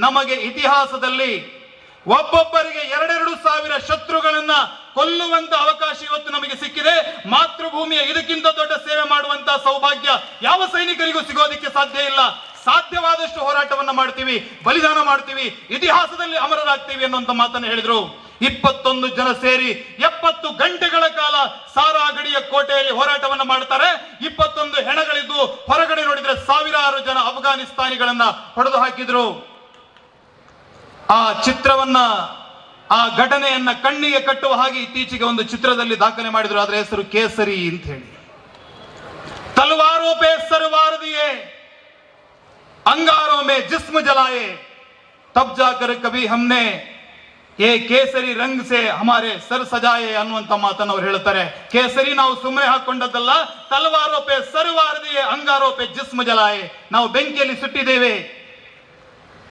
ನಮಗೆ ಇತಿಹಾಸದಲ್ಲಿ ಒಬ್ಬೊಬ್ಬರಿಗೆ 2,000 ಶತ್ರುಗಳನ್ನ ಕೊಲ್ಲುವಂತ ಅವಕಾಶ ಇವತ್ತು ನಮಗೆ ಸಿಕ್ಕಿದೆ. ಮಾತೃಭೂಮಿಯ ಇದಕ್ಕಿಂತ ದೊಡ್ಡ ಸೇವೆ ಮಾಡುವಂತ ಸೌಭಾಗ್ಯ ಯಾವ ಸೈನಿಕರಿಗೂ ಸಿಗೋದಿಕ್ಕೆ ಸಾಧ್ಯ ಇಲ್ಲ. ಸಾಧ್ಯವಾದಷ್ಟು ಹೋರಾಟವನ್ನ ಮಾಡ್ತೀವಿ, ಬಲಿದಾನ ಮಾಡ್ತೀವಿ, ಇತಿಹಾಸದಲ್ಲಿ ಅಮರರಾಗ್ತೀವಿ ಅನ್ನುವಂತ ಮಾತನ್ನು ಹೇಳಿದ್ರು. 21 ಜನ ಸೇರಿ 70 ಗಂಟೆಗಳ ಕಾಲ ಸಾರಾಗಡಿಯ ಕೋಟೆಯಲ್ಲಿ ಹೋರಾಟವನ್ನ ಮಾಡ್ತಾರೆ. 21 ಹೆಣಗಳಿದ್ದು ಹೊರಗಡೆ ನೋಡಿದ್ರೆ ಸಾವಿರಾರು ಜನ ಅಫ್ಘಾನಿಸ್ತಾನಿಗಳನ್ನ ಹೊಡೆದು ಹಾಕಿದ್ರು. ಆ ಚಿತ್ರವನ್ನ, ಆ ಘಟನೆಯನ್ನ ಕಣ್ಣಿಗೆ ಕಟ್ಟುವ ಹಾಗೆ ಇತ್ತೀಚೆಗೆ ಒಂದು ಚಿತ್ರದಲ್ಲಿ ದಾಖಲೆ ಮಾಡಿದ್ರು. ಅದರ ಹೆಸರು ಕೇಸರಿ ಅಂತ ಹೇಳಿ. ತಲವಾರೋं पे सर वार दिए, अंगारों में जिस्म जलाए, तब जाकर कभी हमने ये ಕೇಸರಿ ರಂಗ್ ಸೆ ಹಮಾರೆ ಸರ್ ಸಜಾಯೆ ಅನ್ನುವಂತ ಮಾತನ್ನು ಅವ್ರು ಹೇಳ್ತಾರೆ. ಕೇಸರಿ ನಾವು ಸುಮ್ಮನೆ ಹಾಕೊಂಡದ್ದಲ್ಲ, ತಲವಾರೋ ಪೇ ಸರ್ ವಾರ್ ದಿಯೆ, ಅಂಗಾರೋ ಪೇ ಜಿಸ್ಮ್ ಜಲಾಯೆ, ನಾವು ಬೆಂಕಿಯಲ್ಲಿ ಸುಟ್ಟಿದ್ದೇವೆ,